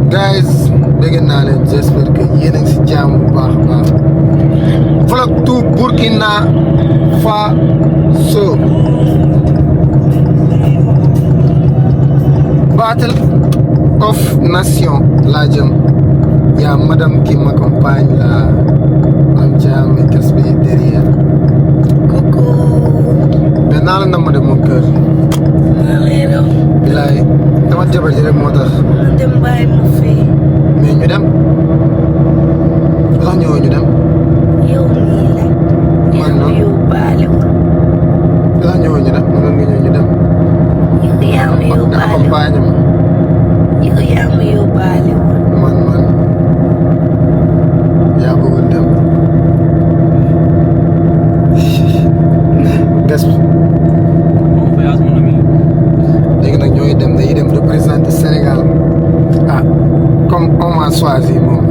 guys dégg naa leen j'espère que yéen a ngi si jàmm bu baax a baax vlog tout Burkina Faso Battle of Nation laa jëm y'a madame qui m'accompagne là am jàmm et casse derrière coucou. mais naa la nam de mon cœur bilaay dama jabar ji rek moo tax dem bàyyi ma fii. mais ñu dem sax ñëwoo ñu dem yow nii la. man noonu yow baale wu. sax ñëwoo ñu dem mënoon nga ñëw ñu dem yow yaa ma yow nga baale wu. accompagne ma yow yaa ma yow baale wu. man yaa bëggoon dem gas léegi nag ñooy dem dañuy dem représenter Sénégal ah comme on m'a choisi moom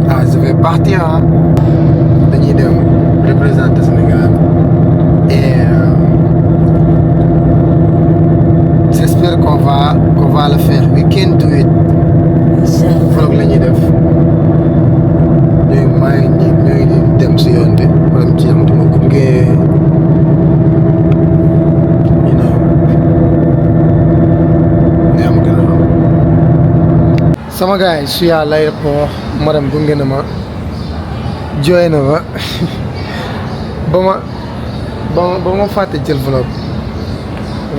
ah je vais partir ah dañuy dem représenter Sénégal et j'espère qu'on va le faire we can do it vlog la ñuy def ñooy maa ngi ñooy dem si yoon te maanaam ci am dama gunge sama gars yi su yaa l'aéroport madame gunge na ma jooy na ma ba ma fàtte jël vlog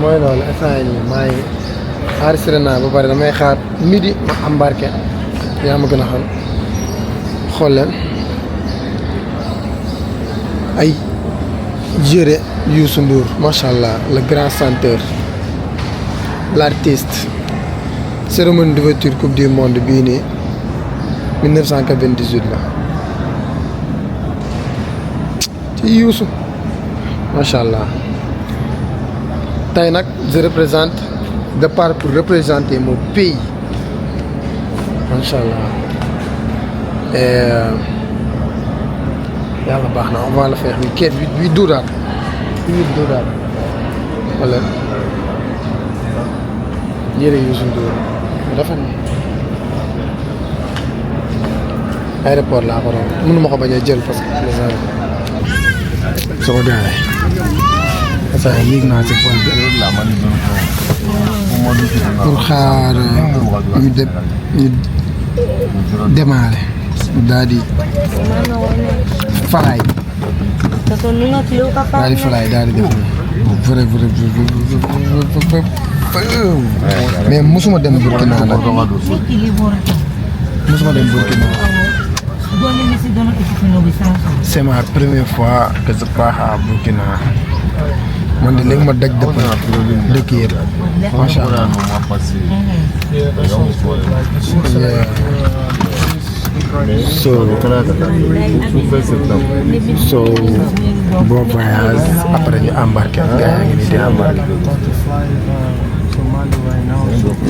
mooy loolu instant yii nii maa ngi enregistré naa ba pare damay xaar midi ma embarqué yaa ma gën a xam xool leen ay yére Youssou Ndour macha allah le grand chanteur l'artiste cérémonie d'ouverture coupe du monde bii nii 1998 la ci Youssou macha allah tey nag je représente de part pour représenter mon pays macha allah et yàlla baax na on va le faire we do that wala yére Youssou Ndour rafet na aéroport laa ko doon mënu ma ko bañ a jël parce que sama gars yi ça yéeg naa ci vol bi pour xaar ñu démarrer daal di falaay daal di def vrai mais musuma dem Burkina nag musuma dem Burkina c'est ma première fois que je pars à Burkina man de léegi ma daj dëkk yëpp macha allah so bon voyage après ñu embarqué gars yaa ngi nii di embarqué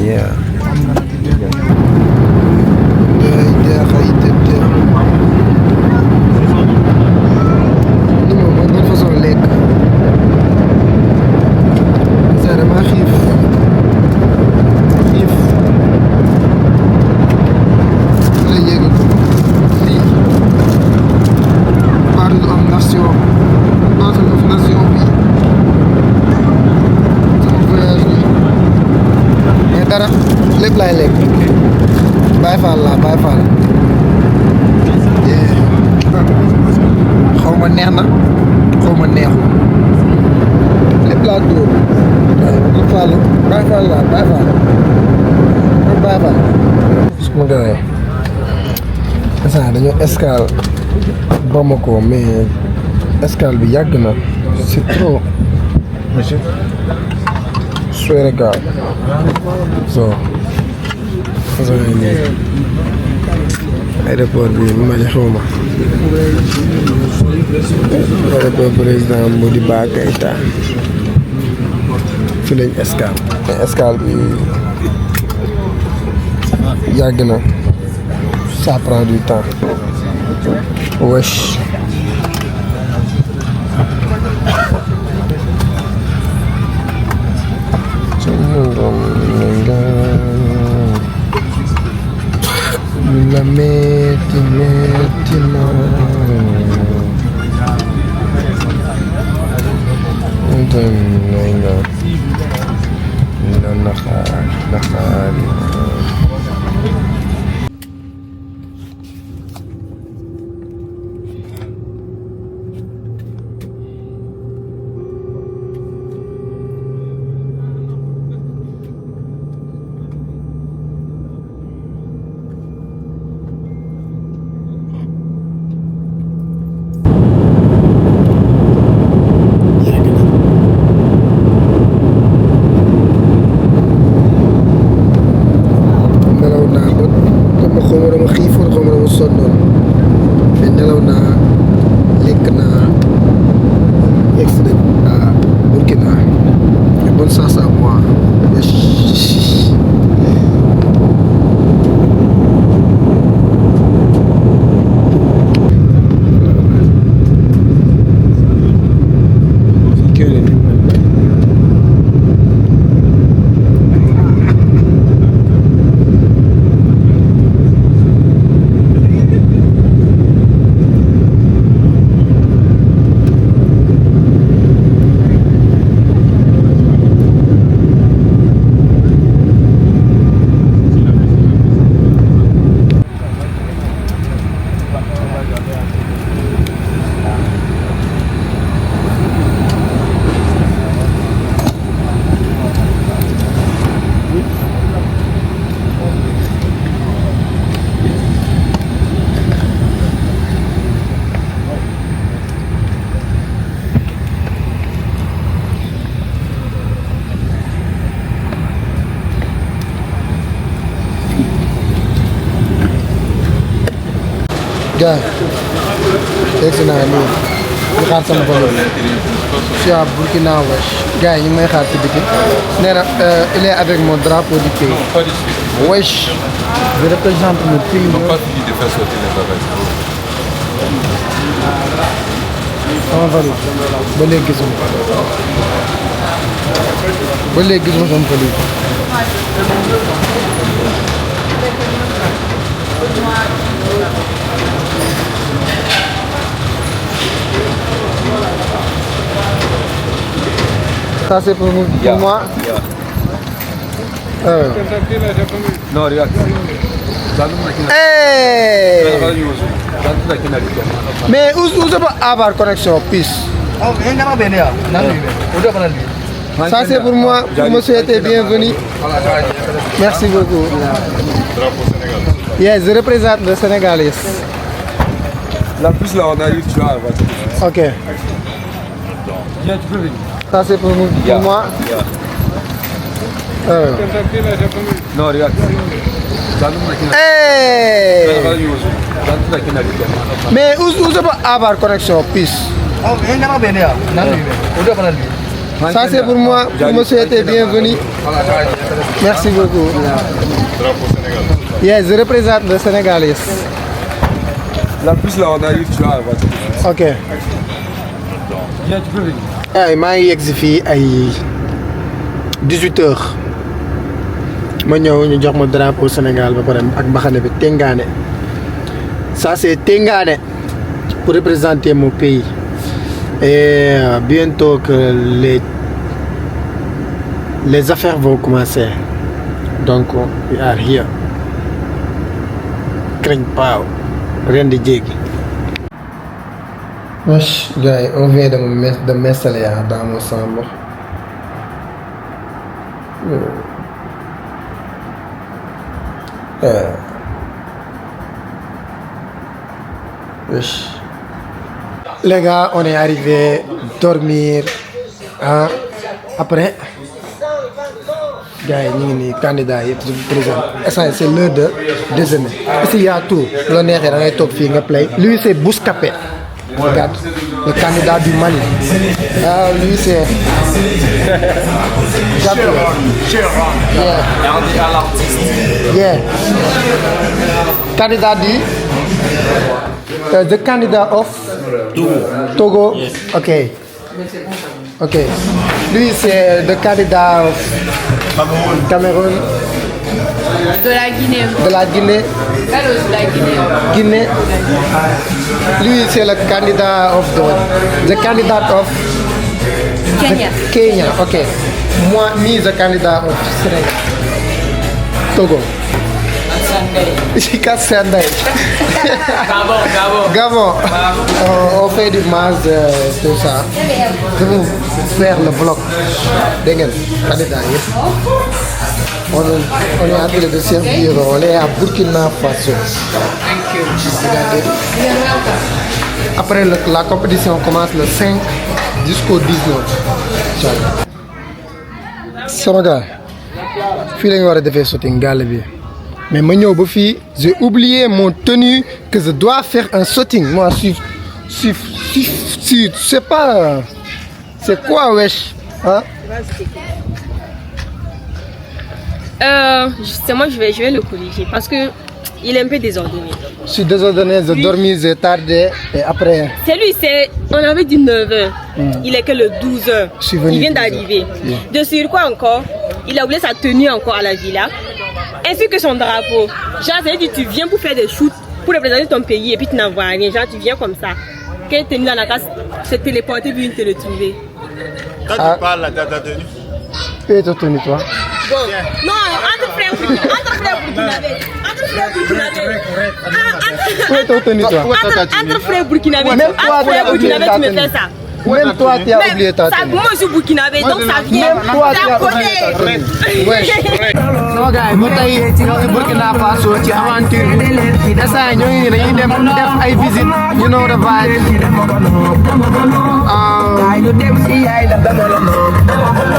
yeah lépp laay lekk Baye Fall laa Baye Fall xaw ma neex na xaw ma neexul lépp laa dóor Baye Fall laa Baye Fall su ma gawee instant dañoo escale Bamako mais escale bi yàgg na c'est trop swear to God so aéroport bi Mali xawma aéroport président Modibo Keïta fi lañ escale mais escale bi yàgg na ça prend du temps wesh la metti ma naxaari nelaw naa ba dama xaw ma dama xiifoon xaw ma dama sonnoon mais nelaw naa lekk naa yegsi nañ à Burkina et bonne chance à moi. gars yi yegsi naa nii di xaar sama vol je suis à Burkina wesh gars yi ñu ngi may xaar ci biti nee na il est avec mon drapeau du pays wesh je représente mon pays. Ils n'ont pas fini de faire sortir les bagages. sama valise ba léegi gisuma ba léegi gisuma sama valise. Ça c'est pour moi. Non, regarde. Hey! Mais où je peux avoir connexion plus? Ça c'est pour moi, pour me souhaiter bienvenue. Merci beaucoup. Yes, je représente le Sénégalais. La plus là, on arrive, tu vois. Ok. Viens, tu peux venir. Ça c'est pour moi. Non, regarde. Hey! Mais où je peux avoir connexion plus? Ça c'est pour moi, pour me souhaiter bienvenue. Merci beaucoup. Yes, je représente le Sénégalais. La plus là, on arrive, tu vois. Ok. Viens, tu peux venir. ay maa ngi yegg si fii ay 18h ma ñëw ñu jox ma drapeau Sénégal ba pare ak mbaxane bi Tengaane ça c'est Tengaane pour représenter mon pays et bientôt que les affaires vont commencer donc we are here Craigne pas rien de jéggi. Wesh, gars, on vient de m'installer dans mon chambre. Wesh. Les gars, on est arrivé dormir. Hein? Après, gars, nous sommes candidats, je vous présente. C'est l'heure de déjeuner. Ici, il y a tout. L'honneur est dans les top filles. Lui, c'est Bouscapé. Regarde, le candidat du Mali. Ah, lui c'est. Yeah. Candidat du. The candidate of Togo. Ok. Ok. Lui c'est le candidat of Cameroun. De la Guinée. De la Guinée. Elle aussi, la Guinée. Guinée. Lui, c'est le candidat of the candidate of Kenya. Kenya. Ok. Moi, me the candidate of Sénégal. Togo. Kassandai. Gabon. On fait du masse, tout ça. Je vais faire le vlog. Dégg candidat. On est en train de servir, on est à Burkina Faso. Regardez. Après, la compétition commence le 5 jusqu'au 19. Inch'Allah. Sama gars, fii la ñu war a defee shooting gàll bi. Mais ma ñëw ba fii, j'ai oublié mon tenue que je dois faire un shooting. Moi, c'est pas... C'est quoi, wesh? Hein? Justement, je vais le corriger parce que il est un peu désordonné. Je suis désordonné, j'ai dormi, j'ai tardé et après... C'est lui, on avait dit 9h. Il est que le 12h. Je suis venu Il vient 12 heures. d'arriver. Yeah. De sur quoi encore? Il a oublié sa tenue encore à la villa. Ainsi que son drapeau. Genre, ça veut dire tu viens pour faire des shoots, pour représenter ton pays et puis tu n'envoies rien. Genre, tu viens comme ça. Quand tu es dans la classe, se téléporter puis te retrouver. Quand tu parles, la ta tenue. Et ta tenue, toi? Bon, non, entre frères burkinabés. Entre frères burkinabés. Où est ta tenue, toi? Entre frères burkinabés. Même toi, Entre frères tu as oublié burkinabés, ta tu me tenue. fais ça. Même toi, tu as oublié ta Ça, tenue. moi, je suis burkinabé, donc ça vient. Même toi, tu as oublié ta tenue. Ouais. Sama gars yi ba tey ñoo ngi Burkina Faso ci aventure bi instant ñoo ngi dañuy dem def ay visite you know the vibe.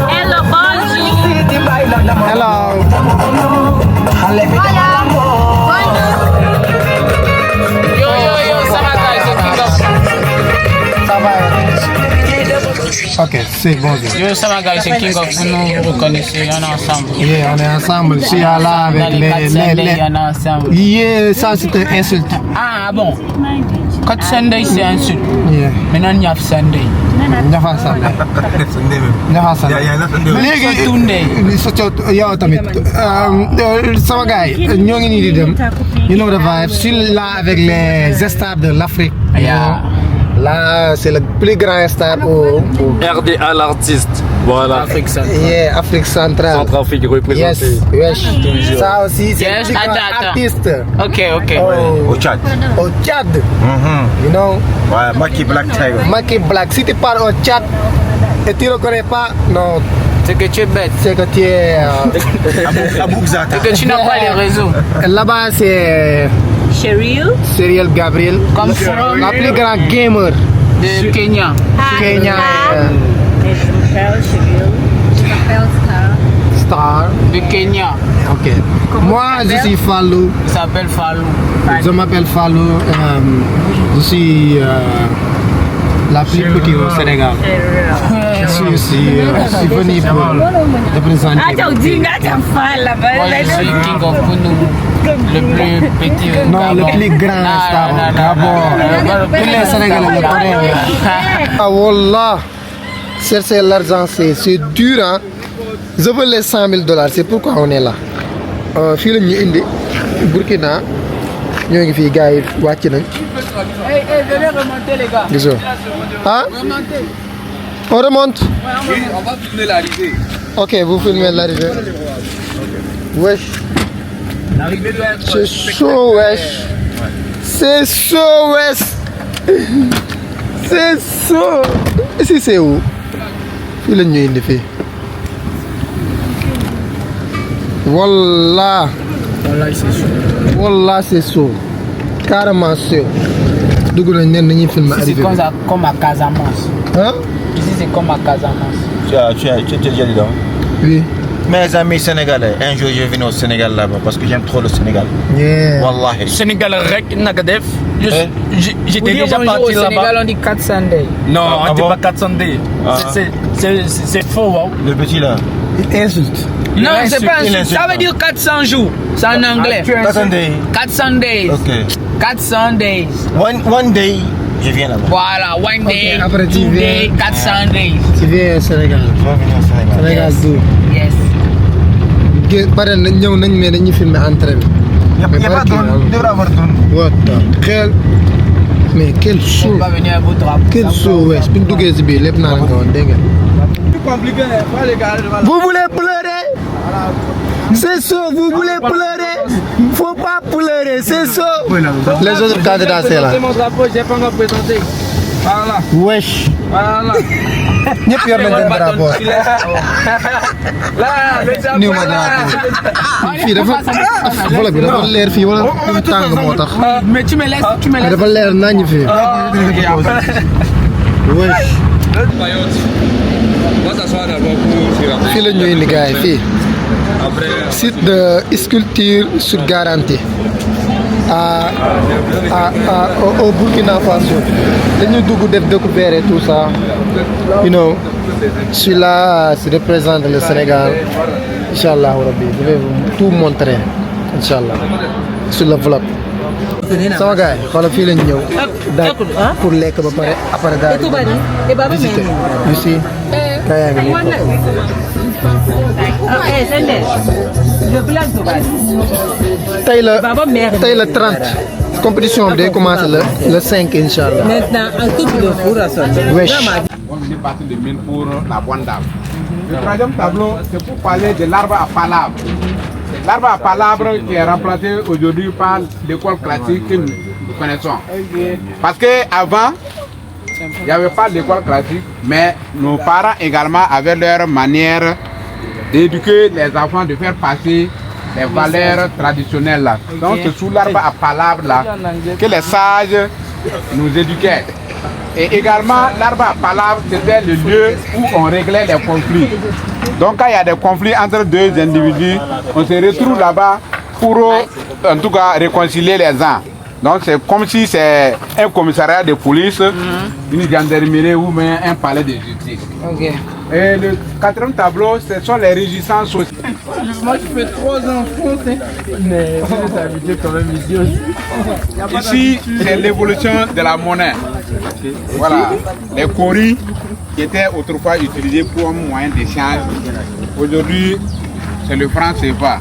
Hello, bonjour. Hello. Ça va. Ok, c'est bon. Yo, ça va, guys, c'est King of Funo, vous reconnaissez, on est ensemble. Yeah, on est ensemble. Je suis là avec Dans les 4 Sundays, on est ensemble. Yeah, ça c'est une insulte. Ah bon? 4 Sundays, c'est insulte. Yeah. Maintenant, il y a Sunday. Ñafa Sunday. Ñafa Sunday. Léegi Tunde. sa coow yow tamit sama gars yi ñoo ngi nii di dem you know the vibe. Je suis là avec les stars de l'Afrique. Yeah. Là, c'est le plus grand star au RDA l'artiste. Voilà. Afrique centrale. yeah, Afrique centrale. Centrafrique représenté. Yes, wesh. Ça aussi, c'est Yes, le plus grand attends. artiste Ok. Au Tchad. au Tchad. You know, Ouais, Maki Black Tiger. Macky Black. Si tu pars au Tchad et tu ne reconnais pas, non, C'est que tu es bête. c'est que tu es... Aboukzata. C'est que tu n'as pas les réseaux. Là-bas, c'est Cheryl. Serial Gabriel. Comme From La plus grande gamer. de Kenya. Kenya. Je m'appelle Star. De Kenya. Ok. Moi, je suis Fallou. Il s'appelle Fallou. Je m'appelle Fallou. Je suis la plus petite au Sénégal. Je suis venu pour représenter. Attends, dis, attends, fan là-bas. Moi, je suis King of Funo. Le plus petit au Non, le Gabon. plus grand star au Gabon. Tous les Sénégalais le connaissent. Ah, Wallah. Chercher l'argent, c'est dur, hein. Je veux les $100,000. C'est pourquoi on est là. Fii la ñu indi Burkina ñoo ngi fii gars yi wàcc nañ. Venez remonter, les gars. Gisoo ah on remonte. On va filmer l'arrivée. Ok, vous filmez l'arrivée. Wesh. C'est chaud, wesh. C'est chaud, wesh. C'est chaud. Ici, c'est où? Fii la ñu indi fii. Wallah. Wallah, c'est chaud. Carrément chaud. Dugg nañ ne dañuy filmer Ici, arrivée. c'est comme à Casamance. Hein? Ici, c'est comme à Casamance. Tu as déjà dit donc. Oui. Mes amis sénégalais, un jour je vais venir au Sénégal là-bas parce que j'aime trop le Sénégal. Yeah. Wallahi. Sénégal rek Nagadef. J'étais déjà parti là-bas. Au Sénégal, on dit 4 Sunday. Non, Ah, on dit bon? pas 4 Sunday. Ah. C'est faux. Hein? Le petit là. Insulte. Non, c'est pas il un insulte ça veut dire 400 jours. C'est en anglais. Attendez. 400 days. Ok. 400 days. One day, je viens là-bas. Voilà, one day, après tu 2 viens. days, 400 days. Tu viens au Sénégal. Je vais venir au Sénégal. Sénégal d'où? Yes. pare nañ ñëw nañ mais dañuy filmer entrée bi. Y a pas de devrait avoir drone. What the hell? Mais quel show! Quel show, wesh! Bi ñu duggee si biir lépp naa leen ko woon dégg ngeen. Vous voulez pleurer? C'est chaud, vous voulez pleurer? Faut pas pleurer, c'est chaud! Les autres candidats, c'est là. Mon drapeau, j'ai pas encore présenté. Voilà. Wesh! Voilà. ñëpp yor nañ seen drapeau. Là, le drapeau. Niw ma drapeau. Fii dafa vlog bi dafa leer fii wala mu tàng moo tax. Mais tu me laisses. Dafa leer nañ fii. Wesh! On va s'asseoir d'abord pour se rappeler. Fii la ñu indi gars yi fii. Site de sculpture sur garantie au Burkina Faso. Dañu dugg def découvert et tout ça. You know, celui-là représente le Sénégal. Inch'Allah Rabbi, je vais tout montrer. Inch'Allah. Sur le vlog. Sama gars yi xoolal fii lañ ñëw. daal pour lekk ba pare après daal di visiter. You see? Kaya ngi nii. tey la 30 compétition bi day commencer le 5 inchallah. Maintenant, un tout de four à sortir. Wesh. On est parti de mine pour la bonne dame. Le troisième tableau, c'est pour parler de l'arbre à palabre. L'arbre à palabre qui est remplacé aujourd'hui par l'école classique que nous connaissons. Parce qu'avant, il n'y avait pas d'école classique, mais nos parents également avaient leur manière d'éduquer les enfants, de faire passer les valeurs traditionnelles là. Donc c'est sous l'arbre à palabre là que les sages nous éduquaient. Et également l'arbre à palabre c'était le lieu où on réglait les conflits. Donc quand il y a des conflits entre deux individus, on se retrouve là-bas pour en tout cas réconcilier les uns. Donc c'est comme si c'est un commissariat de police, une gendarmerie ou même un palais de justice. Ok. Et le quatrième tableau, ce sont les régissances sociales. Moi, je fais 3 enfants, mais vous êtes habitué quand même ici aussi. Ici, c'est l'évolution de la monnaie. Voilà, les coris qui étaient autrefois utilisés pour moyen d'échange. Aujourd'hui, c'est le franc CFA.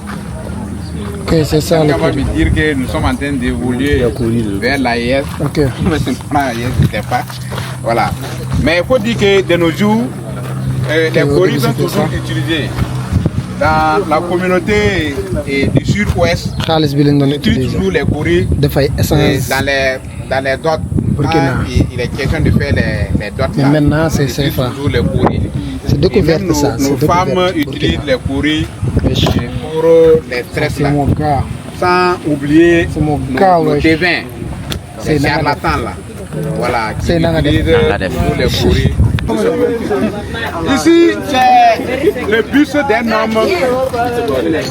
Ok, c'est ça le On va dire que nous sommes en train d'évoluer vers l'AES. Ok. Mais ce franc AES, c'était pas. Voilà. Mais il faut dire que de nos jours, les coris sont toujours utilisés. Dans la communauté du sud-ouest, xaalis bi lañ doon on utilise utiliser toujours les coris dafay essence. dans les dots. Burkina. Il est question de faire les dots. Mais maintenant, c'est CFA. Toujours les coris. C'est découverte Même ça. Nos femmes utilisent les coris pour les stress C'est là. mon gars. Sans oublier C'est mon nos, gars, nos wesh. devins, C'est les Nanga charlatans là. Voilà, qui C'est Nanga utilisent Def. tous les courriers. Ici, c'est le buste d'un homme.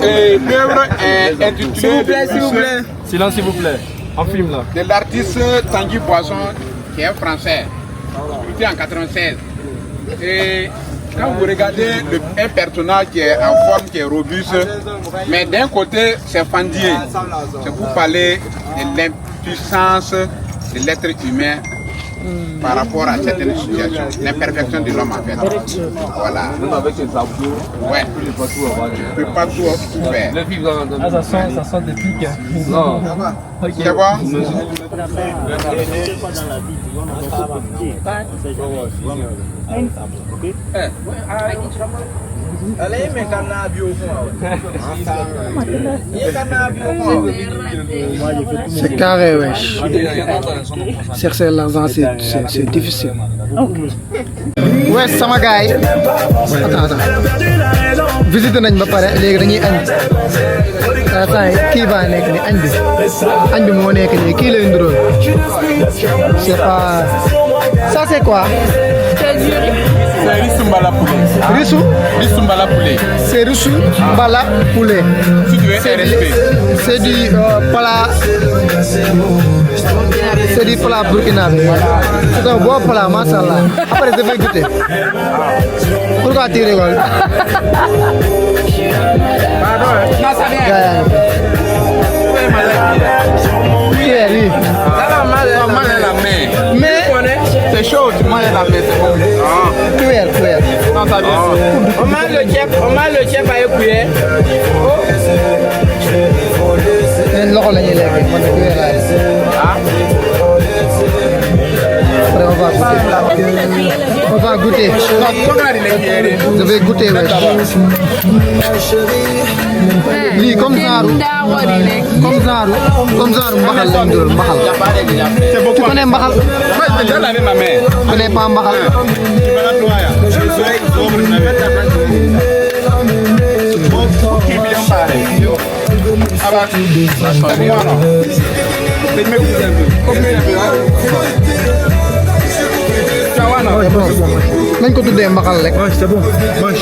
Et l'œuvre est intitulée S'il vous plaît. Silence s'il vous plaît. On filme là. de l'artiste Tanguy Poisson, qui est un Français, sculpté en 96. Et quand vous regardez un personnage qui est en forme, qui est robuste, mais d'un côté c'est fendier, c'est pour parler de l'impuissance de l'être humain par rapport à certaines situations, l'imperfection de l'homme en fait. Voilà. Même avec les abdos. Ouais. Tu peux pas tout faire. Les filles, ça sent des pics. Non. C'est quoi? C'est carré, wesh. Chercher l'argent, c'est difficile. Ouais, sama gars yi. Attends. Visite nañ ba pare léegi dañuy añ. Kii baa nekk ni añ bi. Añ bi moo nekk nii kii lay nduroon. C'est pas. Ça c'est quoi? C'est Rissumbala poulet. Rissou? Rissumbala poulet. C'est Rissou Mbala poulet. Si tu veux un respect. C'est du plat. C'est du plat burkinabé. C'est un bon plat, mashallah. Après, je vais goûter. Pourquoi tu rigoles? Non, ça vient. Oui. Mais C'est chaud, tu manges la main, c'est bon. cuillère. Non, ça vient. On mange le chef avec cuillère. loxo la ñuy lekk man de cuillère laa def. Après on va goûter. Je vais goûter lii comme genre mbaxal lañ doon mbaxal. Tu connais mbaxal? Tu connais pas mbaxal? nañ ko tuddee mbaxal rek. c'est bon.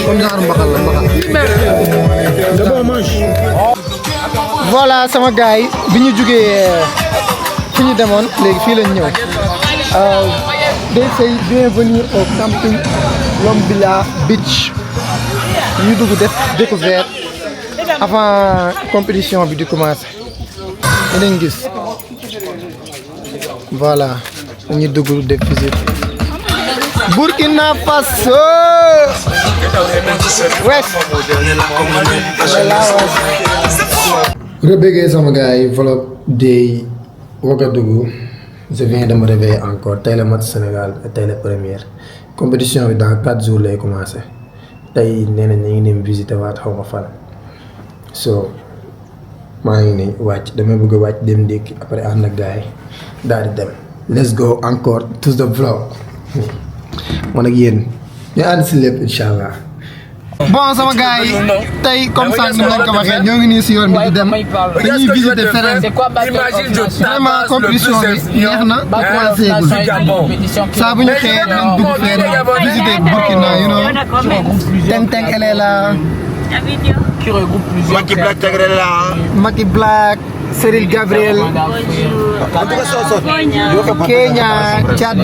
comme genre mbaxal la mbaxal. c'est bon mange. voilà sama gars yi bi ñu jugee fi ñu demoon léegi fii lañ ñëw. they say bienvenue au camping Lombila Beach. ñu dugg def découverte avant compétition bi di commencer. dinañ gis. voilà ñu dugg def visite. Burkina Faso. West. Rebégué sama gars yi vlog day Ouagadougou. Je viens de me réveiller encore tey la match Sénégal tey la première compétition bi dans 4 jours lay commencé tey nee nañ ñu ngi dem visiter waat xaw ma fan so maa ngi nii wàcc damay bëgg a wàcc dem ndékki après ànd ak gars yi daal di dem let's go encore to the vlog man ak yéen ñu ànd si lépp incha allah. bon sama gars yi tey comme ça ni lañ ko waxee ñoo ngi nii si yoon bi di dem dañuy visiter feneen vraiment compétition bi neex na ba commencé gul saa bu ñu xëyee dinañ dugg feneen visiter Burkina you know Teng elle est là. Macky Black Tagré là. Macky Black, Cyril Gabriel, Kenya, Tchad,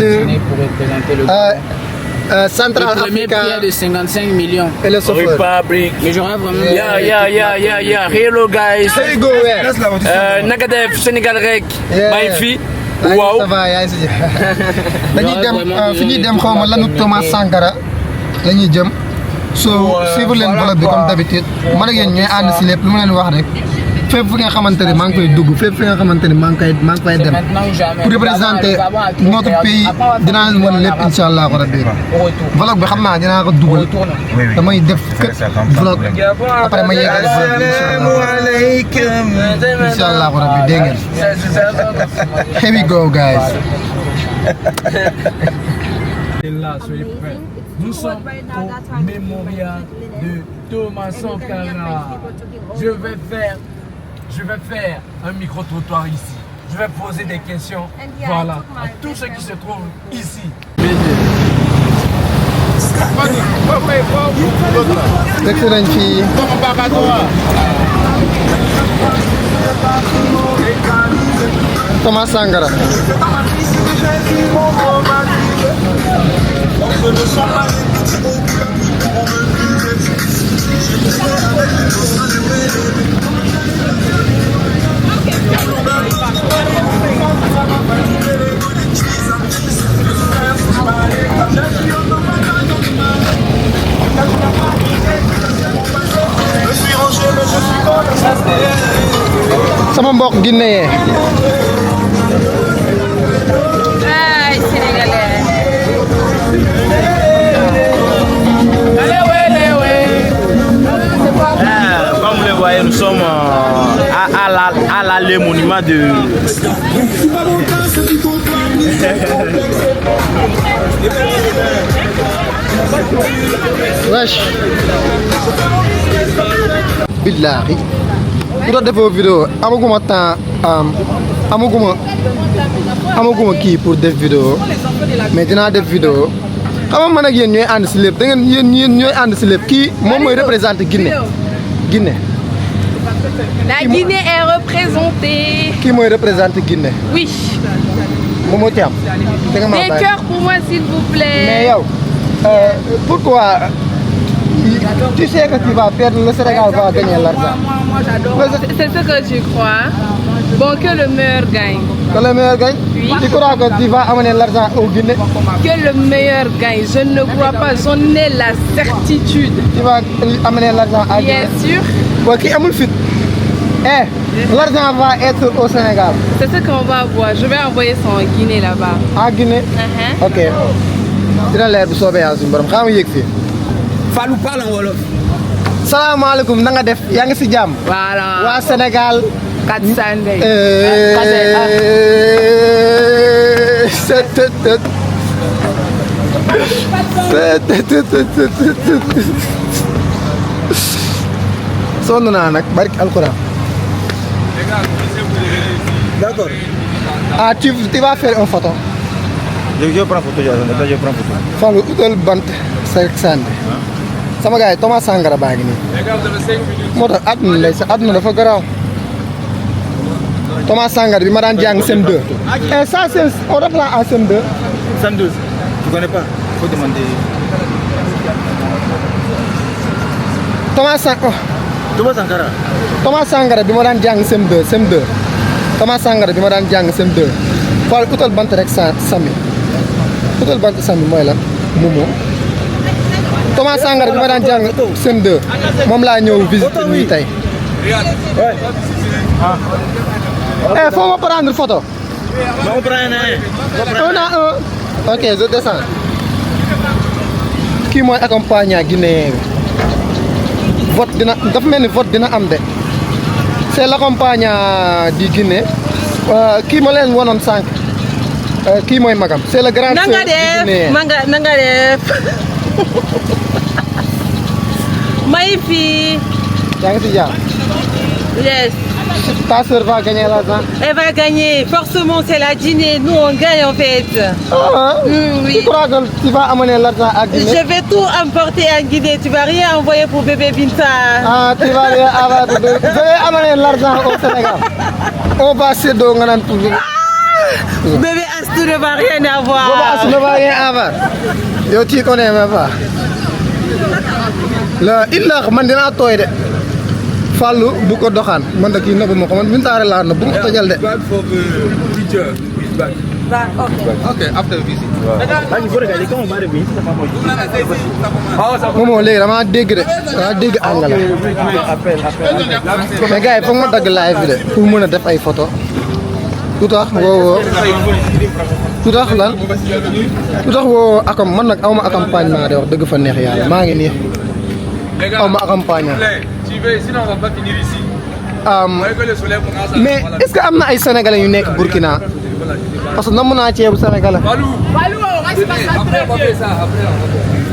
Central Africa de 55 millions. et le chauffeur. Mais j'aurais vraiment. Yeah. Hello guys. There you go, yeah. Nagadef Sénégal rek. Yeah. My fille. Wow. Ça va, yaa ngi si dañuy dem fi ñuy dem xaw ma lanu Thomas Sankara la ñuy jëm. so suivre leen vlog bi comme d'habitude man ak yéen ñooy ànd si lépp lu ma leen wax rek fépp fi nga xamante ne maa ngi koy dugg fépp fi nga xamante ne maa ngi koy dem pour représenter notre pays dinaa leen wan lépp incha allah rabbi vlog bi xam naa dinaa ko dugal damay def vlog après ma yeggal vlog bi incha allah rabbi dégg ngeen here we go guys. Là, soyez prêts. Nous sommes au mémorial de Thomas Sankara. Je vais faire un micro-trottoir ici. Je vais poser des questions, voilà, à tous ceux qui se trouvent ici. Dëkk nañ fi Thomas Sankara. sama mbokk Guinéen. Ay, Sénégalais. Comme vous le voyez, nous sommes à l'allée monument de... wesh billahi ku doon defoo vidéo amaguma temps amaguma kii pour def vidéo mais dinaa def vidéo xam nga man ak yéen ñooy ànd si lépp da ngeen yéen ñooy ànd si lépp kii moom mooy représenté Guinée. La Guinée est représentée. Kii mooy représenté Guinée. Oui. Momo Thiam. Des cœurs pour moi, s'il vous plaît. Mais yow, pourquoi tu sais que tu vas perdre, le Sénégal va gagner l'argent? C'est ce que tu crois. Bon, que le meilleur gagne. Que le meilleur gagne? Oui. Tu crois que tu vas amener l'argent au Guinée? Que le meilleur gagne. Je ne crois pas. J'en ai la certitude. Tu vas amener l'argent à Guinée? Bien sûr. Ouais, qui amul fit. L'argent va être au Sénégal. C'est ce qu'on va voir. Je vais envoyer son Guinée là-bas. À Guinée. Ok. dina leer bu soobee yàlla suñu borom xam nga yëg fii. Fallou parle en wolof. salaamaaleykum na nga def yaa ngi si jàmm. Voilà. waa Sénégal. Kat Sandé. sonn naa nag barki alxuraan. D'accord. Ah, tu vas faire une photo. Je prends photo, je prends photo. Fallou utal bant sa sànni. Sama gars yi Thomas Sankara baa ngi nii. moo tax àdduna lay sa àdduna dafa garaaw. Thomas Sankara bi ma daan jàng CM2. Et ça c'est on reprend à CM2. 112. Tu connais pas? Faut demander. Thomas Sankara. Thomas Sankara. Thomas Sankara bi ma daan jàng CM2. Thomas Sankara bi ma daan jàng CM2. Fallou utal bant rek sami. utal bant sami mooy lan Momo. Thomas Sankara bi ma daan jàng CM2 moom laa ñëw visiter nii tey. Faut me prendre photo. On prend Un à un. Ok, je descends. Kii mooy accompagnant guinéen bi. Vote dina dafa mel ni vote dina am de. C'est l'accompagnant du Guinée. Kii ma leen wonoon sànq. Kii mooy magam. C'est le grand frère du Guinéen. Nanga def. Maïfi. Yaa ngi si jàmm. Yes. Ta sœur va gagner l'argent. Elle va gagner. Forcément, c'est la Guinée. Nous, on gagne en fait. Oui. Tu crois que tu vas amener l'argent à Guinée? Je vais tout emporter en Guinée. Tu vas rien envoyer pour bébé Binta. Ah, tu vas rien avoir de... Je vais amener l'argent au Sénégal. On va séddoo nga naan pour... Bébé Astou ne va rien avoir. Bébé Astou ne va rien avoir. Yow tu connais même pas. La illa man dinaa tooy de. Fallou bu ko doxaan man da kii nëbbu ma ko man Bintaare laa nëbbu bu ma ko tojal de. Okay, after the visit. Moom léegi damaa dégg de damaa dégg anglais. Mais gars yi foog ma dagg live bi de pour mën a def ay photo. Lu tax woo lu tax lan lu tax woo man nag aw ma accompagnement de wax dëgg fa neex yàlla maa ngi nii aw ma accompagnement. Sinon on va pas finir ici. Mais est-ce que am na ay sénégalais yu nekk Burkina parce que namm naa ceebu sénégalais. Après on va faire ça.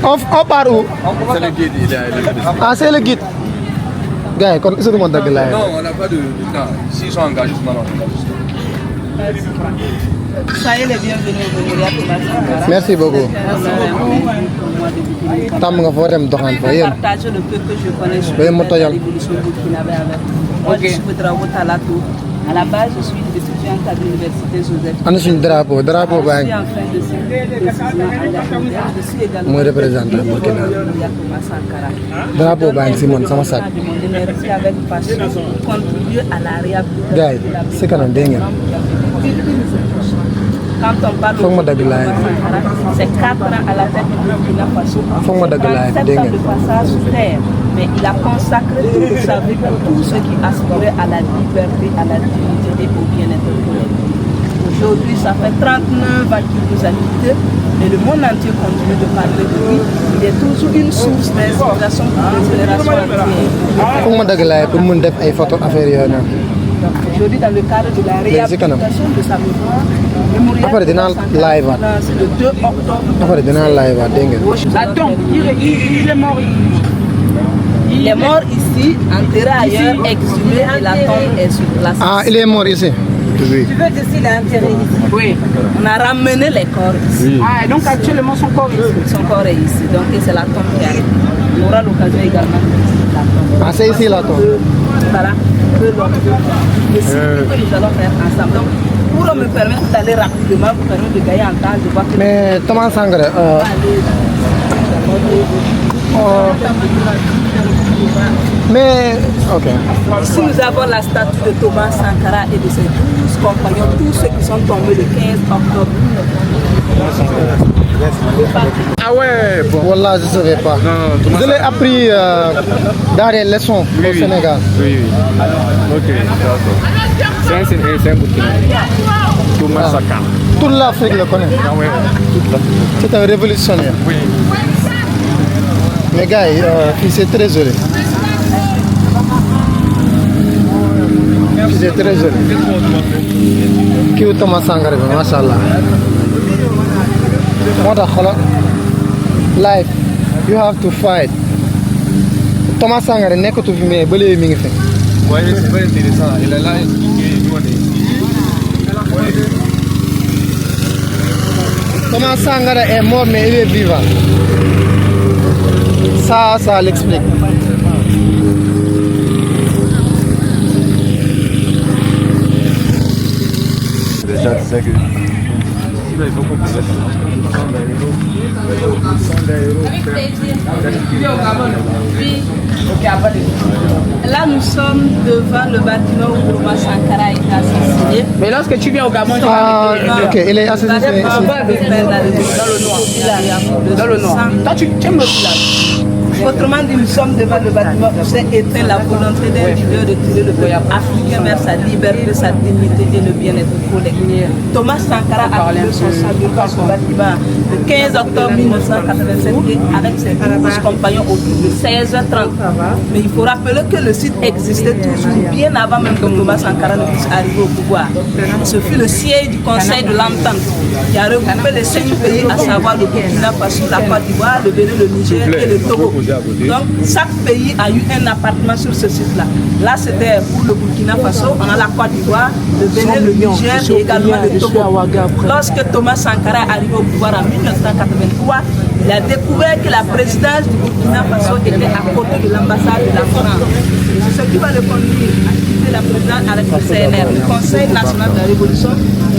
On part où? C'est le guide, il est Ah, c'est le guide. Gars yi kon est-ce que ma dagg laay. Non, on n'a pas de temps. S'ils sont engagés, non. Soyez les bienvenus au Mémorial Thomas Sankara. Merci beaucoup. Tam nga foo dem doxaan fa yéen. Partager le peu que je connais sur Ba ma tojal. l'évolution burkinabé avec. Moi, je suis Ouedraogo Talato. À la base, je suis étudiante à l'université Joseph. Ana suñu drapeau baa Je ngi. suis en train de signer précisément à la Je suis également Mooy représentant Burkina. Mémorial Thomas Sankara. Drapeau baa ngi si man sama sac. De mon énergie avec passion pour contribuer à la réhabilitation. Gars yi si kanam dégg ngeen. Quand on parle Foog ma dagg laay. c'est 4 ans à la tête du Burkina Faso. Foog ma dagg laay 37 dégg ans ngeen. de passage sur terre. Mais il a consacré toute sa vie pour tous ceux qui aspiraient à la liberté, à la dignité et au bien-être collectif. Aujourd'hui, ça fait 39 ans qu'il nous a quittés et le monde entier continue de parler de lui. Il est toujours une source d'inspiration pour les générations entières. Foog ma dagg laay pour mun def ay photo affaire yooyu noonu. Donc aujourd'hui, dans le cadre de la réhabilitation de sa mémoire, Après dinaa live waat. c'est le 2 octobre. Après dinaa live waat dégg ngeen. Attends, il est mort. Il est mort ici, enterré ailleurs, exhumé et la tombe est sur place. Ah, il est mort ici. Oui. Tu veux dire s'il est enterré ici? Oui. On a ramené les corps ici. Ah, donc actuellement son corps est ici? Son corps est ici, donc c'est la tombe qui arrive. On aura l'occasion également de visiter la tombe. Ah, c'est ici la tombe. Voilà. Le cycle que nous allons faire ensemble. Donc, pour me permettre d'aller rapidement, vous permettre de gagner en temps, je vois que... Mais Thomas Sankara. Mais ok. Ici, nous avons la statue de Thomas Sankara et de ses 12 compagnons, tous ceux qui sont tombés le 15 octobre. Ah ouais, bon. Wallah, je ne savais pas. Non, Je l'ai appris dans les leçons au Sénégal. Oui, oui. Ok, d'accord. C'est un Burkinabé. Thomas Sankara. Toute l'Afrique le connaît. Ah ouais, toute l'Afrique. C'est un révolutionnaire. Oui. Mais gars, c'est très joli. C'est très joli. Qui est Thomas Sankara, mashallah. Life, you have to fight. Thomas Sankara n'est que tout mais belé mi ngi fi. Ouais, c'est très intéressant. Il est là expliqué, nous on est ici. Thomas Sankara est mort mais il est vivant. Ça l'explique. Déjà, tu sais que il faut qu'on puisse Là, nous sommes devant le bâtiment où Thomas Sankara a été assassiné. Mais lorsque tu viens au Gabon, tu Ah, ok, il est assassiné ici. dans le noir. Toi, tu aimes le village. Autrement dit, nous sommes devant le bâtiment où s'est éteint la volonté d'un leader de tirer le peuple africain vers sa liberté, sa dignité et le bien-être collectif. Thomas Sankara a pris son salut dans ce bâtiment le 15 octobre 1987 avec ses 12 compagnons autour de 16h30. Mais il faut rappeler que le site existait toujours bien avant même que Thomas Sankara ne puisse arriver au pouvoir. Ce fut le siège du Conseil de l'Entente qui a regroupé les 5 pays, à savoir le Burkina Faso, la Côte d'Ivoire, le Bénin, le Niger et le Togo. Donc chaque pays a eu un appartement sur ce site-là. Là, c'était pour le Burkina Faso, on a la Côte d'Ivoire, le Bénin, le Niger et également le Togo. Lorsque Thomas Sankara est arrivé au pouvoir en 1983, il a découvert que la présidence du Burkina Faso était à côté de l'ambassade de la France. C'est ce qui va le conduire à quitter la présidence avec le CNR, le Conseil national de la Révolution.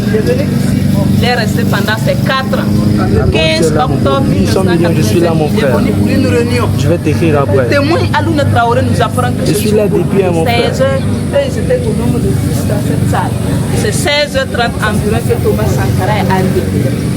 Il est venu ici. Il est resté pendant ces 4 ans. Le 15 octobre 1987, je suis là, mon frère. il est venu pour une réunion. Je vais t'écrire après. Le témoin Alouna Traoré nous apprend que je suis là depuis mon frère. 16 heures, ils étaient au nombre de 10 dans cette salle. C'est 16h30 environ que Thomas Sankara est arrivé.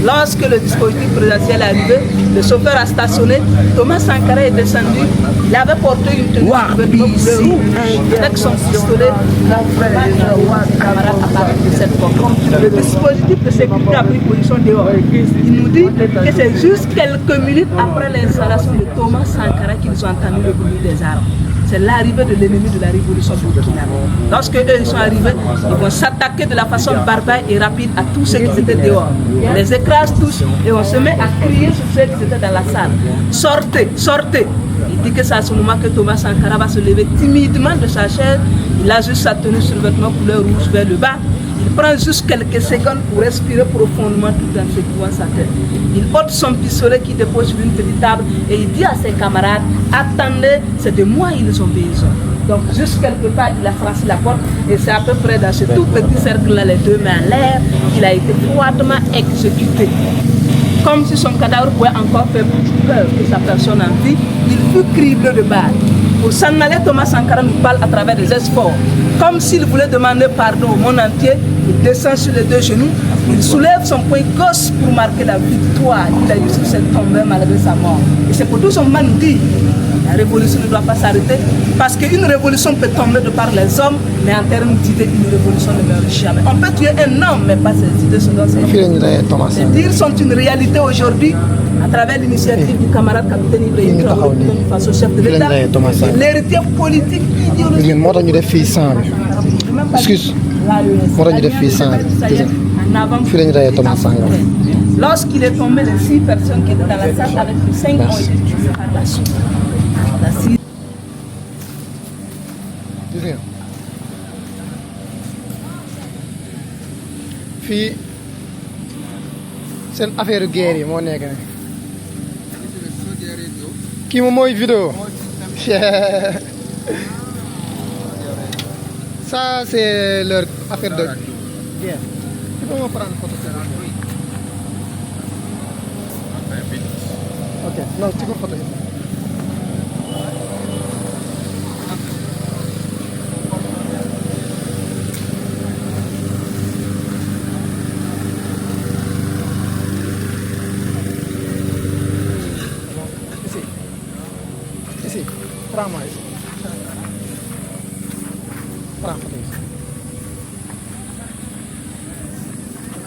Lorsque le dispositif présidentiel est arrivé, le chauffeur a stationné, Thomas Sankara est descendu, il avait porté une tenue de rouge avec son pistolet. Le camarade a parlé de cette porte. Le dispositif de sécurité a pris position dehors. Il nous dit que c'est juste quelques minutes après l'installation de Thomas Sankara qu'ils ont entendu le bruit des armes. C'est l'arrivée de l'ennemi de la révolution burkinabé. Lorsque eux ils sont arrivés, ils vont s'attaquer de la façon barbare et rapide à tous ceux qui étaient dehors. On les écrase tous et on se met à crier sur ceux qui étaient dans la salle. Sortez, sortez. Il dit que c'est à ce moment que Thomas Sankara va se lever timidement de sa chaise. Il a juste sa tenue sur vêtement couleur rouge vers le bas. Il prend juste quelques secondes pour respirer profondément tout en secouant sa tête. Il ôte son pistolet qui dépose sur une petite table et il dit à ses camarades, attendez, c'est de moi ils ont besoin. Donc juste quelque part, il a franchi la porte et c'est à peu près dans ce tout petit cercle-là, les deux mains en l'air, qu'il a été froidement exécuté. Comme si son cadavre pouvait encore faire plus peur que sa personne en vie, il fut criblé de balles. Pour s'en aller, Thomas Sankara nous parle à travers des espoirs. Comme s'il voulait demander pardon au monde entier, il descend sur les deux genoux, il soulève son poing gauche pour marquer la victoire qu'il a eu sur cette tombe malgré sa mort. Et c'est pour tout son man dit, la révolution ne doit pas s'arrêter, parce qu'une révolution peut tomber de par les hommes, mais en termes d'idées, une révolution ne meurt jamais. On peut tuer un homme, mais pas ses idées selon ses idées. Les dires sont une réalité aujourd'hui, à travers l'initiative du camarade capitaine Ibrahim Traoré, face au chef de l'État, l'héritier politique idéologique. Excuse. Lorsqu'il est tombé, les 6 personnes qui étaient dans la salle avec les 5 ont été tuées par la suite. Fii seen affaire guerre yi moo nekk ne kii moom mooy vidéo ça c'est leur affaire de guerre. Tu peux me prendre photo? Ok, non, tu peux photo.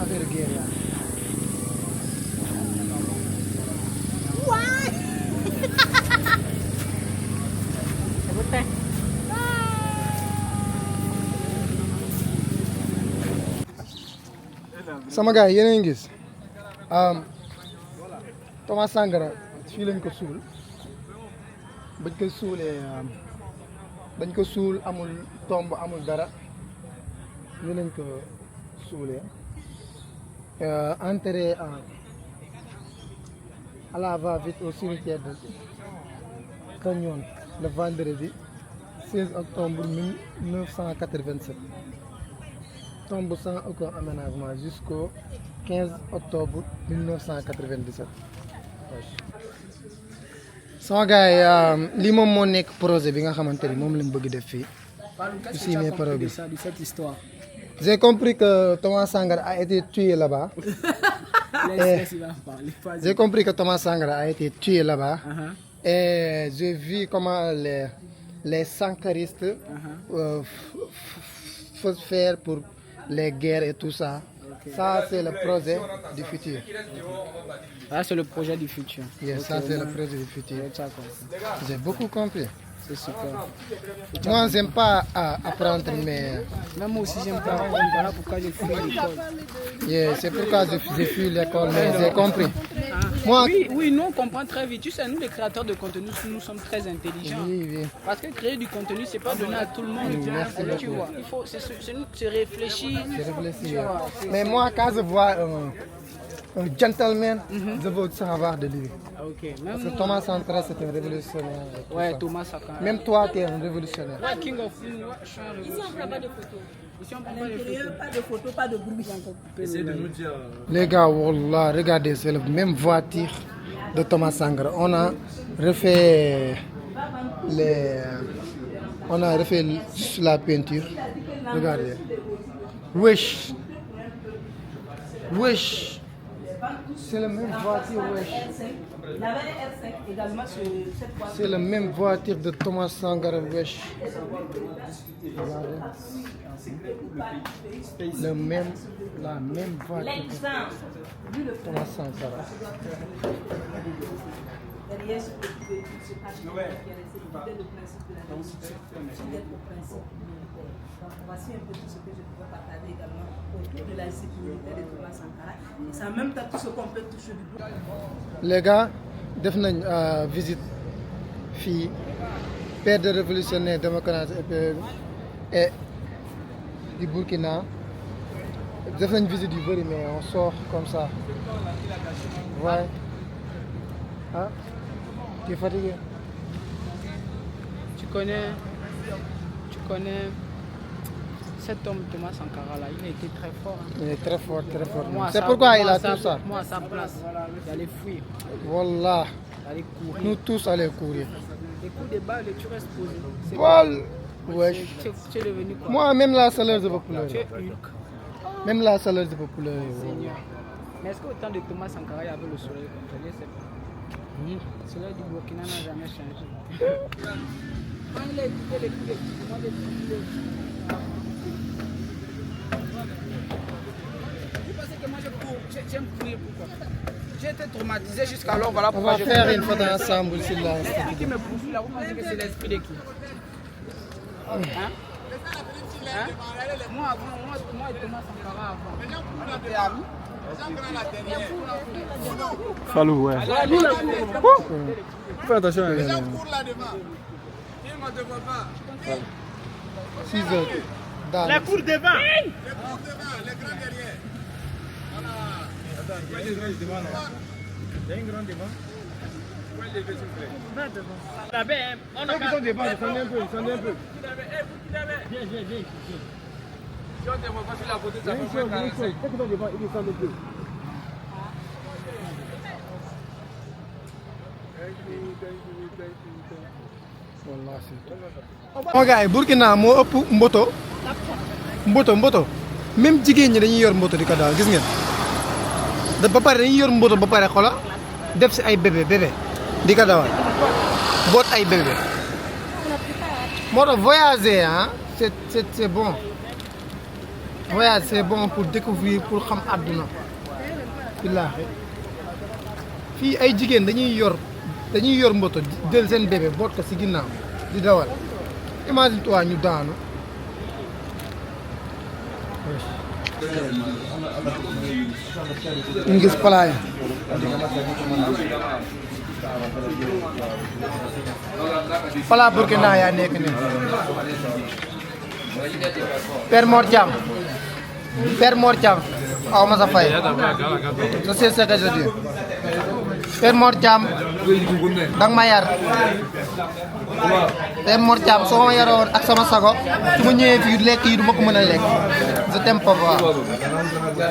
affaire guerre yaa. sama gars yéen a ngi gis Thomas Sankara fii lañ ko suul bañ ko suul amul tombe amul dara ñu lañ ko suulee enterré à la va-vite au cimetière de Canyon le vendredi 16 octobre 1987 tombe sans aucun aménagement jusqu'au 15 octobre 1997. sama gars yi lii moom moo nekk projet bi nga xamante ni moom lañ bëgg def fii. Ici mes paroles. de cette histoire. J'ai compris que Thomas Sankara a été tué là-bas. J'ai compris que Thomas Sankara a été tué là-bas. Et j'ai vu comment les sankaristes font faire pour les guerres et tout ça. Ça, c'est le projet du futur. Ah, c'est le projet du futur. Yes, ça, c'est le projet du futur. J'ai beaucoup compris. C'est super. Moi, j'aime pas apprendre, mais... Même moi aussi, j'aime pas apprendre. Voilà pourquoi j'ai fui l'école. Yeah, c'est pourquoi j'ai fui l'école, mais j'ai compris. Moi... Oui, nous, on comprend très vite. Tu sais, nous, les créateurs de contenu, nous sommes très intelligents. Oui. Parce que créer du contenu, c'est pas donné à tout le monde. Merci tu vois, il faut se réfléchir. Mais moi, quand je vois un gentleman, je veux savoir de lui. Okay. Parce que Thomas Sankara, c'est un révolutionnaire. Ouais, Thomas Sankara. Même toi, tu es un révolutionnaire. Ouais, King of Film, ouais, je suis un révolutionnaire. Ici, on ne prend pas de photos. Ici, on prend pas de photos. Pas de bruit. Essayez de nous dire. Les gars, wallah, regardez, c'est la même voiture de Thomas Sankara. On a refait la peinture. Regardez. Wesh. C'est la même voiture, wesh. Il avait un R5 également sur cette voiture. C'est la même voiture de Thomas Sankara, wesh. La même voiture de Thomas Sankara. Derrière ce petit véhicule se cache qui est resté fidèle au principe de la laïcité, fidèle au principe militaire. Donc voici un peu tout ce que je pourrais partager également autour de la sécurité de Thomas Sankara. Et c'est en même temps tout ce qu'on peut toucher du bout. Les gars, def nañ visite fii père de révolutionnaire démocrate et du Burkina. Def nañ visite yu bëri mais on sort comme ça. Ouais. Ah, tu es fatigué? Tu connais cet homme Thomas Sankara là, il a été très fort. Hein. Il est très fort, très fort. Moi, c'est pourquoi il a tout ça. Moi à sa place, j'allais fuir. Wallah. J'allais courir. Nous tous allons courir. Les coups de balle, tu restes posé. Vol. Wesh. Tu es devenu quoi? Moi, même la chaleur, je peux Tu pleurer. es Hulk. Même la chaleur, je peux pleurer. Seigneur. Mais est-ce qu'au temps de Thomas Sankara, il y avait le soleil comme ça? Je ne sais pas. Le soleil du Burkina n'a jamais changé. Quand il a écouté les coups de moi, les coups de... Vous pensez que moi je cours? J'aime courir, pourquoi? J'ai été traumatisé jusqu'alors, voilà On pourquoi va faire une photo ensemble sur la... Celui qui me poursuit là, vous pensez que c'est l'esprit de qui? Hein? Moi et Thomas Sankara avant. On était amis. Falou, ouais. Fais attention. Les gens courent là-devant. Ils ne te voient pas. 6 heures. La cour devant. Les cours devant, les grands derrière. Voilà. Il y a des grands devant. Il y a une grande devant. Où est levé, s'il vous plaît? Va devant. Là-bas, on a Ceux qui sont devant, descendez un peu, descendez un peu. Viens. Si on ne te voit pas sur la photo, ça peut faire 45. Ceux qui sont devant, ils descendent un peu. Mon gars yi Burkina moo ëpp mboto même jigéen ñi dañuy yor mboto di ko daal gis ngeen ba pare dañuy yor mboto ba pare xola def si ay bébé di ko dawal boot ay bébé moo tax voyager ah c'est bon voyage c'est bon pour découvrir pour xam àdduna billaahi fii ay jigéen dañuy yor moto jël seen bébé boot ko ci ginnaaw di dawal imagine toi ñu daanu ñu gis palaay pala Burkina yaa nekk nii Père Mor Thiam aw ma sa fay je sais ce que je dis Père Mor Thiam danga ma yar Père Mor Thiam soo ma yaroon ak sama sago su ma ñëwee fii lekk yi du ma ko mën a lekk je t'aime papa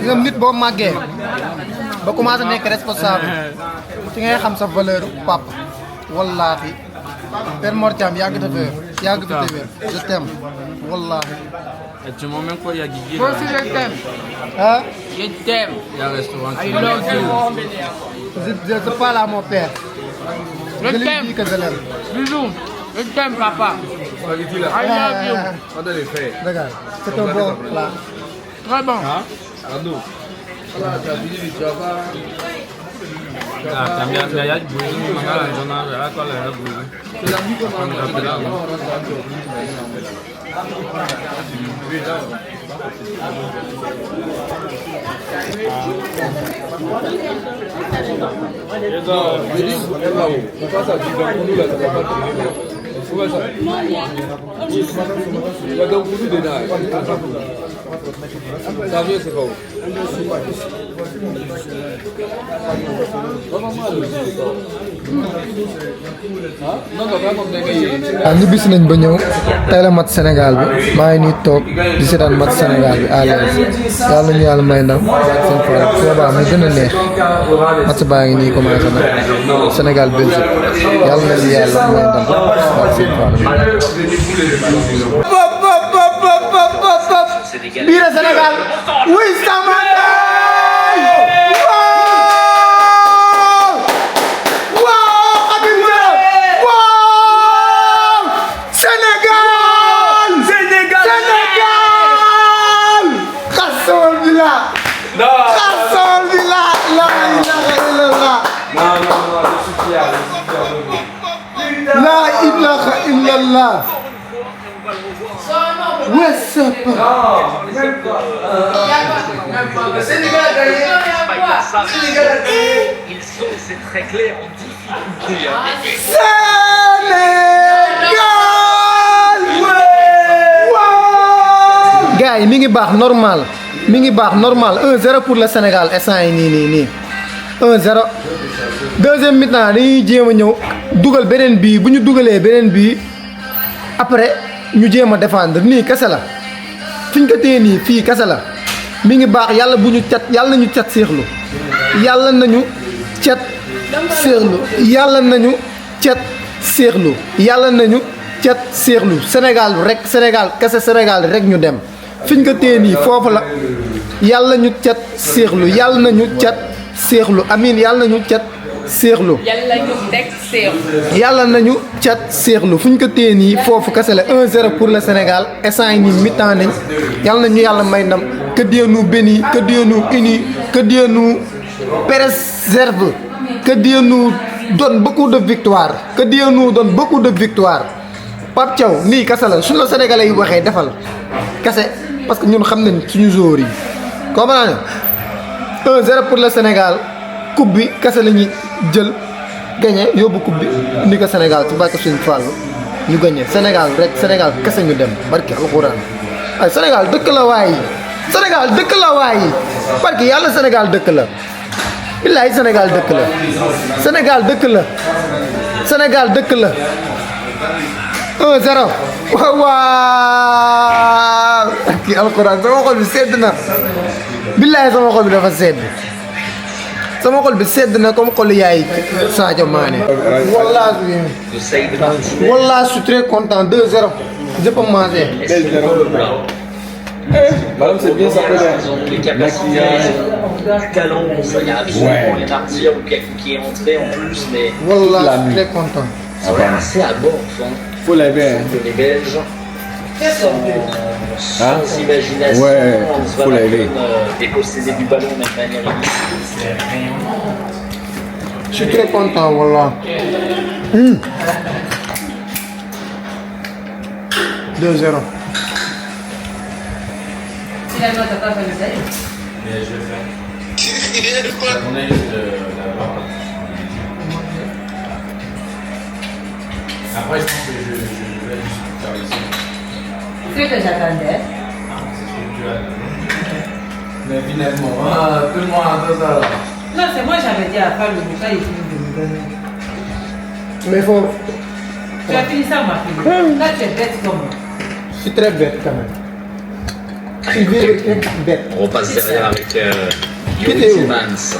nga nit boo màggee ba commencé nekk responsable ci ngay xam sa valeur papa wallaahi Père Mor Thiam yàgg te wér je t'aime wallaahi. Tu m'as même quoi, il y a Guigui. Moi aussi je t'aime. Hein? Je t'aime. Il y a un restaurant. I love you. Je parle à mon père. Je lui t'aime. dis que je l'aime. Bisous. Je t'aime papa. I love you. Regarde, c'est un bon plat. Très bon. ñibbis nañ ba ñëw tey la match Sénégal bi maa ngi nii toog di seetaan match Sénégal bi à l'aise yàlla nañu yàlla may ndam seen fois boobaa mu gën a neex match baa ngi nii commencé na Sénégal Belgique yàlla nañu yàlla may ndam seen fois. biir Sénégal wuy sama La ilaha illallah. Ouais, c'est pas. Le Sénégal a gagné. Ils sont, c'est très clair, en difficulté. Sénégal. Gars yi mi ngi baax normal. 1-0 pour le Sénégal instant yi nii 1-0. Deuxième mi-temps dañuy jéem a ñëw dugal beneen bii bu ñu dugalee beneen bii après ñu jéem a défendre nii kese la fi ñu ko téye nii fii kese la mi ngi baax yàlla bu ñu cat yàlla nañu cat séexlu yàlla nañu cat séexlu yàlla nañu cat séexlu yàlla nañu cat séexlu Sénégal rek Sénégal kese Sénégal rek ñu dem fi ñu ko téye nii foofu la yàlla ñu cat séexlu yàlla nañu cat séexlu amiin yàlla nañu cat séexlu yàlla nañu cat séexlu fu ñu ko téye nii foofu kese la 1-0 pour le Sénégal instant yi nii mi-temps nañ yàlla nañu yàlla may ndam que Dieu nous bénisse que Dieu nous unisse que Dieu nous préserve que Dieu nous donne beaucoup de victoire que Dieu nous donne beaucoup de victoire Pape Thiaw nii kese la suñu la Sénégalais yi waxee defal kese parce que ñun xam nañ suñu joueurs yi comprendre nga 1-0 pour le Sénégal coupe bi kese la ñuy jël gagné yóbbu coupe bi indi ko Sénégal ci barke suñu Fall ñu gagné Sénégal rek Sénégal kese ñu dem barke alxuraan ay Sénégal dëkk la waay Sénégal dëkk la waay barke yàlla Sénégal dëkk la billaay Sénégal dëkk la Sénégal dëkk la Sénégal dëkk la 1-0 waaw kii alxuraan sama xol bi sedd na billaay sama xol bi dafa sedd sama xol bi sedd na comme xol yaay Sadio Mané. Wallah je suis très content 2-0 je peux manger. Madame, c'est bien ça peut Les capacités, du talent, ça y a absolument rien à redire, qui est entré en plus, mais Wallah je suis très content. c'est assez à bord, faut l'aimer. que les Belges sont sans imagination, Ouais, on faut va l'aider. déposséder du ballon de manière illicite. C'est rien. Je suis très content, voilà. 2-0. Après, je pense que je vais juste faire ici. C'est ce que j'attendais. Mais finalement, tout le monde entend ça là. Non, c'est moi j'avais dit à faire le bouquin et puis de me donner. Mais faut. Tu as fini ça, ma fille. Là, tu es bête comme moi. Je suis très bête quand même. Sylvie est bête. On repasse derrière avec Qui était Yuri où? Tillmans.